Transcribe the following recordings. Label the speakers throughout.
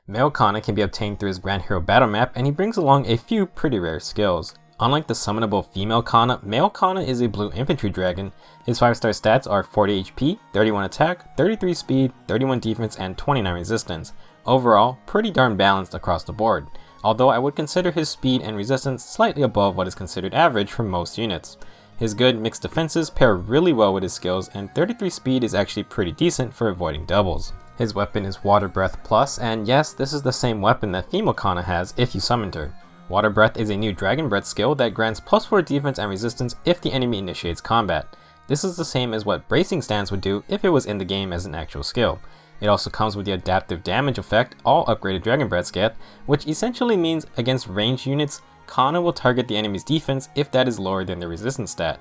Speaker 1: Male Kana can be obtained through his Grand Hero battle map, and he brings along a few pretty rare skills. Unlike the summonable female Kana, male Kana is a blue infantry dragon. His 5-star stats are 40 HP, 31 attack, 33 speed, 31 defense, and 29 resistance. Overall, pretty darn balanced across the board, although I would consider his speed and resistance slightly above what is considered average for most units. His good mixed defenses pair really well with his skills, and 33 speed is actually pretty decent for avoiding doubles. His weapon is Water Breath Plus, and yes, this is the same weapon that female Kana has if you summoned her. Water Breath is a new Dragon Breath skill that grants +4 defense and resistance if the enemy initiates combat. This is the same as what Bracing Stance would do if it was in the game as an actual skill. It also comes with the adaptive damage effect all upgraded Dragon Breaths get, which essentially means against ranged units, Kana will target the enemy's defense if that is lower than their resistance stat.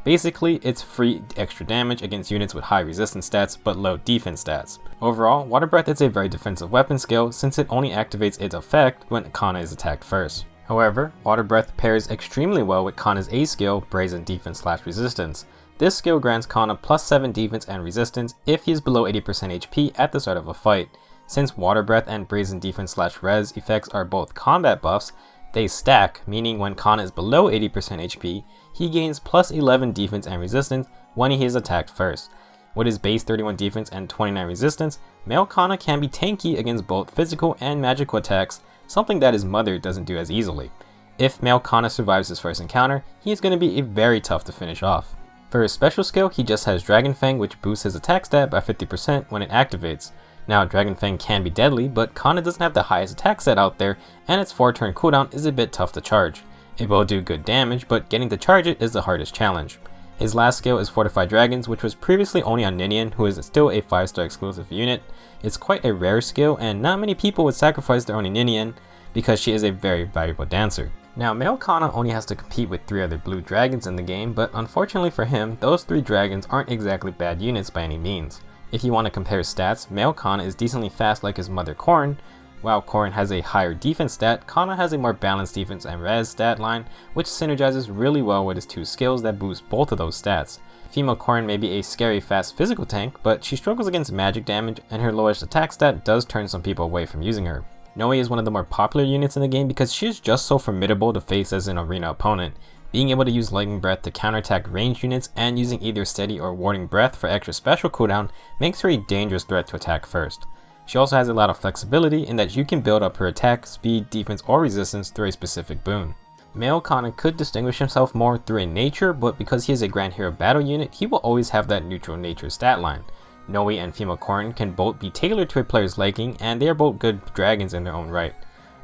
Speaker 1: Basically, it's free extra damage against units with high resistance stats but low defense stats. Overall, Water Breath is a very defensive weapon skill since it only activates its effect when Kana is attacked first. However, Water Breath pairs extremely well with Kana's A skill, Brazen Defense/Resistance. This skill grants Kana +7 defense and resistance if he is below 80% HP at the start of a fight. Since Water Breath and Brazen Defense/Res effects are both combat buffs, they stack, meaning when Kana is below 80% HP, he gains +11 defense and resistance when he is attacked first. With his base 31 defense and 29 resistance, male Kana can be tanky against both physical and magical attacks, something that his mother doesn't do as easily. If male Kana survives his first encounter, he is going to be very tough to finish off. For his special skill, he just has Dragon Fang, which boosts his attack stat by 50% when it activates. Now, Dragon Fang can be deadly, but Kana doesn't have the highest attack stat out there, and its 4-turn cooldown is a bit tough to charge. It will do good damage, but getting to charge it is the hardest challenge. His last skill is Fortified Dragons, which was previously only on Ninian, who is still a 5-star exclusive unit. It's quite a rare skill, and not many people would sacrifice their own Ninian because she is a very valuable dancer. Now, male Kana only has to compete with 3 other blue dragons in the game, but unfortunately for him, those 3 dragons aren't exactly bad units by any means. If you want to compare stats, male Kana is decently fast like his mother Corrin. While Corrin has a higher defense stat, Kana has a more balanced defense and res stat line, which synergizes really well with his 2 skills that boost both of those stats. Female Corrin may be a scary fast physical tank, but she struggles against magic damage, and her lowest attack stat does turn some people away from using her. Noe is one of the more popular units in the game because she is just so formidable to face as an arena opponent. Being able to use Lightning Breath to counterattack ranged units and using either Steady or Warding Breath for extra special cooldown makes her a dangerous threat to attack first. She also has a lot of flexibility in that you can build up her attack, speed, defense, or resistance through a specific boon. Male Kana could distinguish himself more through a nature, but because he is a Grand Hero battle unit, he will always have that neutral nature stat line. Noe and female Corrin can both be tailored to a player's liking, and they are both good dragons in their own right.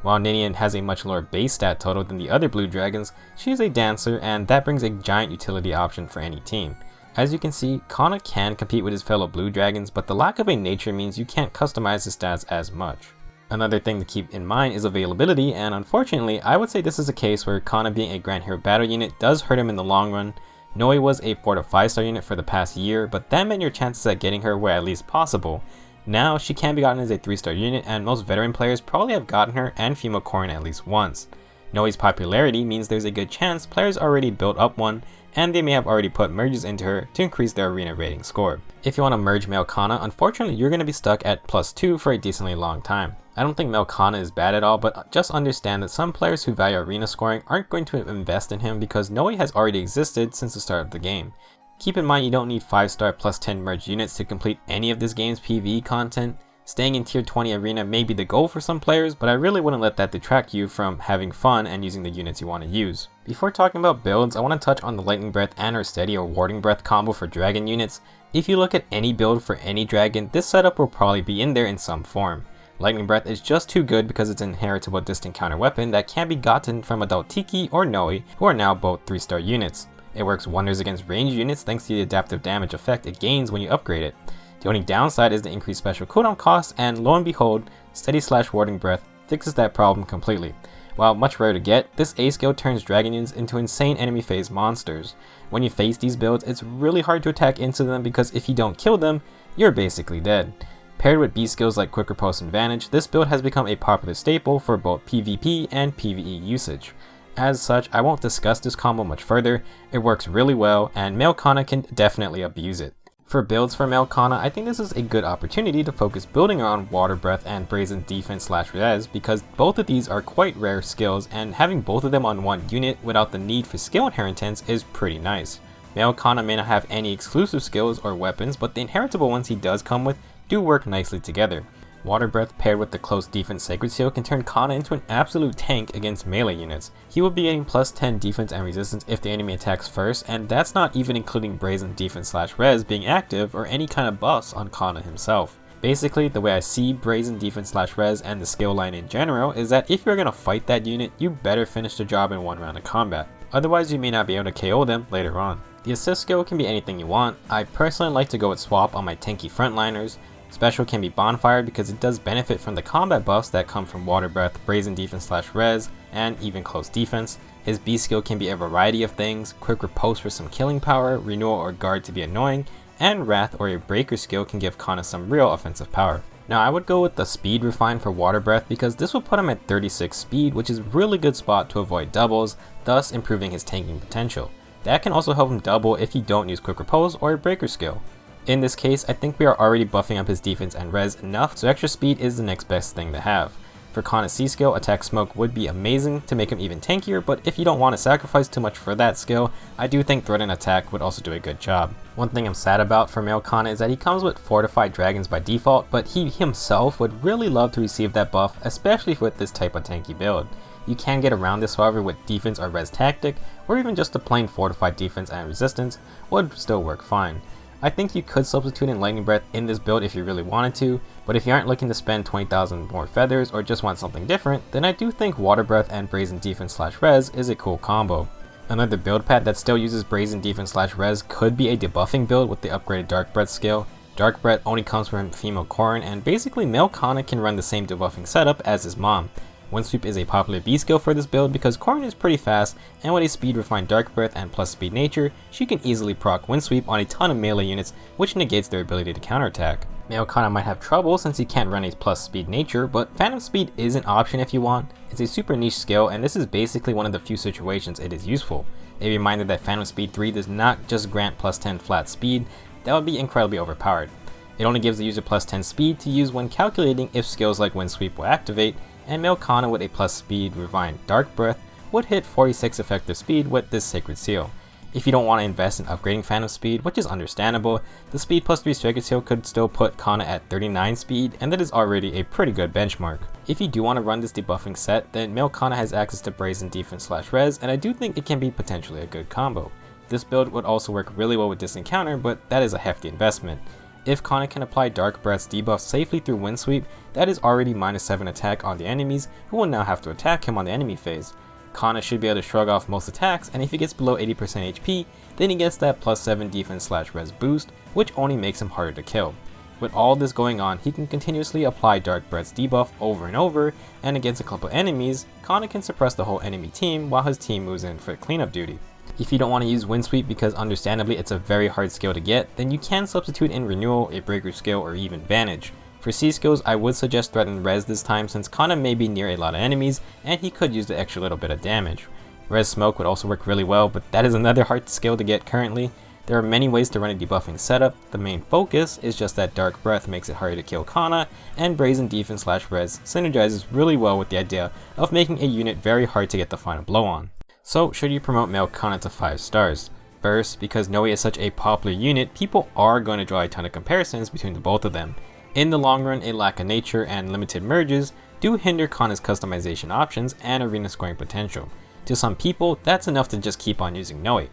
Speaker 1: While Ninian has a much lower base stat total than the other blue dragons, she is a dancer, and that brings a giant utility option for any team. As you can see, Kana can compete with his fellow blue dragons, but the lack of a nature means you can't customize his stats as much. Another thing to keep in mind is availability, and unfortunately, I would say this is a case where Kana being a Grand Hero battle unit does hurt him in the long run. Noe was a 4 to 5 star unit for the past year, but that meant your chances at getting her were at least possible. Now, she can be gotten as a 3-star unit, and most veteran players probably have gotten her and female Corrin at least once. Noe's popularity means there's a good chance players already built up one, and they may have already put merges into her to increase their arena rating score. If you want to merge male Kana, unfortunately you're going to be stuck at +2 for a decently long time. I don't think male Kana is bad at all, but just understand that some players who value arena scoring aren't going to invest in him because Noe has already existed since the start of the game. Keep in mind you don't need 5-star +10 merged units to complete any of this game's PvE content. Staying in tier 20 arena may be the goal for some players, but I really wouldn't let that detract you from having fun and using the units you want to use. Before talking about builds, I want to touch on the Lightning Breath and or Steady or Warding Breath combo for dragon units. If you look at any build for any dragon, this setup will probably be in there in some form. Lightning Breath is just too good because it's an inheritable distant counter weapon that can be gotten from Adult Tiki or Noe, who are now both 3-star units. It works wonders against ranged units thanks to the adaptive damage effect it gains when you upgrade it. The only downside is the increased special cooldown cost, and lo and behold, Steady/Warding Breath fixes that problem completely. While much rarer to get, this A skill turns dragon units into insane enemy phase monsters. When you face these builds, it's really hard to attack into them because if you don't kill them, you're basically dead. Paired with B skills like Quick Riposte and Vanish, this build has become a popular staple for both PvP and PvE usage. As such, I won't discuss this combo much further. It works really well, and male Kana can definitely abuse it. For builds for male Kana, I think this is a good opportunity to focus building around Water Breath and Brazen Defense/Res because both of these are quite rare skills, and having both of them on one unit without the need for skill inheritance is pretty nice. Male Kana may not have any exclusive skills or weapons, but the inheritable ones he does come with do work nicely together. Water Breath paired with the close defense Sacred Seal can turn Kana into an absolute tank against melee units. He will be getting plus 10 defense and resistance if the enemy attacks first, and that's not even including Brazen Defense/Res being active or any kind of buffs on Kana himself. Basically, the way I see Brazen Defense/Res and the skill line in general is that if you're going to fight that unit, you better finish the job in one round of combat. Otherwise, you may not be able to KO them later on. The assist skill can be anything you want. I personally like to go with Swap on my tanky frontliners. Special can be Bonfire because it does benefit from the combat buffs that come from Water Breath, Brazen Defense/Res, and even close defense. His B skill can be a variety of things, Quick Riposte for some killing power, Renewal or Guard to be annoying, and Wrath or a Breaker skill can give Kana some real offensive power. Now I would go with the Speed Refine for Water Breath because this will put him at 36 speed, which is a really good spot to avoid doubles, thus improving his tanking potential. That can also help him double if you don't use Quick Riposte or a Breaker skill. In this case, I think we are already buffing up his defense and res enough, so extra speed is the next best thing to have. For Kana's C skill, Attack Smoke would be amazing to make him even tankier, but if you don't want to sacrifice too much for that skill, I do think Threat and Attack would also do a good job. One thing I'm sad about for male Kana is that he comes with Fortified Dragons by default, but he himself would really love to receive that buff, especially with this type of tanky build. You can get around this however with defense or res tactic, or even just a plain fortified defense and resistance would still work fine. I think you could substitute in Lightning Breath in this build if you really wanted to, but if you aren't looking to spend 20,000 more feathers or just want something different, then I do think Water Breath and Brazen Defense/Res is a cool combo. Another build path that still uses Brazen Defense/Res could be a debuffing build with the upgraded Dark Breath skill. Dark Breath only comes from female Corrin, and basically male Kana can run the same debuffing setup as his mom. Windsweep is a popular B skill for this build because Corrin is pretty fast, and with a speed refined Dark Breath and plus speed nature, she can easily proc Windsweep on a ton of melee units, which negates their ability to counterattack. Male Kana might have trouble since he can't run a plus speed nature, but Phantom Speed is an option if you want. It's a super niche skill, and this is basically one of the few situations it is useful. A reminder that Phantom Speed 3 does not just grant plus 10 flat speed, that would be incredibly overpowered. It only gives the user plus 10 speed to use when calculating if skills like Windsweep will activate, and male Kana with a plus speed refined Dark Breath would hit 46 effective speed with this Sacred Seal. If you don't want to invest in upgrading Phantom Speed, which is understandable, the speed plus 3 Sacred Seal could still put Kana at 39 speed, and that is already a pretty good benchmark. If you do want to run this debuffing set, then male Kana has access to Brazen Defense/Res, and I do think it can be potentially a good combo. This build would also work really well with this encounter, but that is a hefty investment. If Kana can apply Dark Breath's debuff safely through Windsweep, that is already -7 attack on the enemies, who will now have to attack him on the enemy phase. Kana should be able to shrug off most attacks, and if he gets below 80% HP, then he gets that +7 defense/res boost, which only makes him harder to kill. With all this going on, he can continuously apply Dark Breath's debuff over and over, and against a couple enemies, Kana can suppress the whole enemy team while his team moves in for cleanup duty. If you don't want to use Windsweep because understandably it's a very hard skill to get, then you can substitute in Renewal, a Breaker skill, or even Vanish. For C skills, I would suggest Threaten Res this time since Kana may be near a lot of enemies and he could use the extra little bit of damage. Res Smoke would also work really well, but that is another hard skill to get currently. There are many ways to run a debuffing setup. The main focus is just that Dark Breath makes it harder to kill Kana, and Brazen Defense/Res synergizes really well with the idea of making a unit very hard to get the final blow on. So should you promote male Kana to 5 stars? First, because Noe is such a popular unit, people are going to draw a ton of comparisons between the both of them. In the long run, a lack of nature and limited merges do hinder Kana's customization options and arena scoring potential. To some people, that's enough to just keep on using Noe.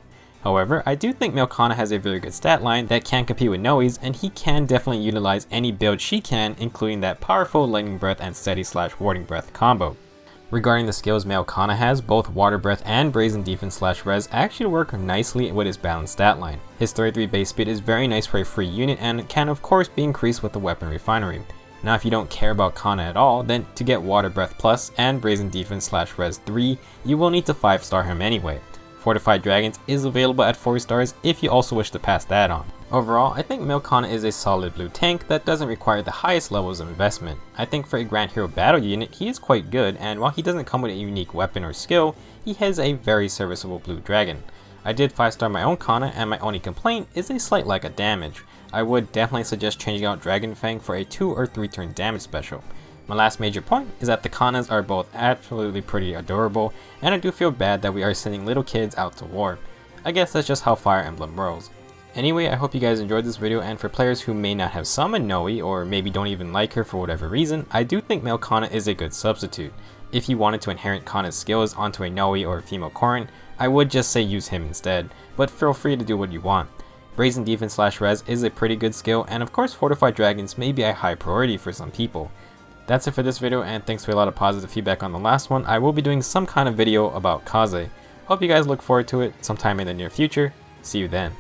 Speaker 1: However, I do think male Kana has a very good stat line that can compete with Noe's, and he can definitely utilize any build she can, including that powerful Lightning Breath and Steady/Warding Breath combo. Regarding the skills male Kana has, both Water Breath and Brazen Defense/Res actually work nicely with his balanced stat line. His 33 base speed is very nice for a free unit and can of course be increased with the weapon refinery. Now if you don't care about Kana at all, then to get Water Breath Plus and Brazen Defense/Res 3, you will need to 5-star him anyway. Fortified Dragons is available at 4 stars if you also wish to pass that on. Overall, I think male Kana is a solid blue tank that doesn't require the highest levels of investment. I think for a Grand Hero battle unit, he is quite good, and while he doesn't come with a unique weapon or skill, he has a very serviceable blue dragon. I did 5-star my own Kana, and my only complaint is a slight lack of damage. I would definitely suggest changing out Dragon Fang for a 2 or 3 turn damage special. My last major point is that the Kanas are both absolutely pretty adorable, and I do feel bad that we are sending little kids out to war. I guess that's just how Fire Emblem rolls. Anyway, I hope you guys enjoyed this video, and for players who may not have summoned Noe, or maybe don't even like her for whatever reason, I do think male Kana is a good substitute. If you wanted to inherit Kana's skills onto a Noe or a female Corrin, I would just say use him instead, but feel free to do what you want. Brazen defense/res is a pretty good skill, and of course fortified dragons may be a high priority for some people. That's it for this video, and thanks for a lot of positive feedback on the last one. I will be doing some kind of video about Kaze. Hope you guys look forward to it sometime in the near future. See you then.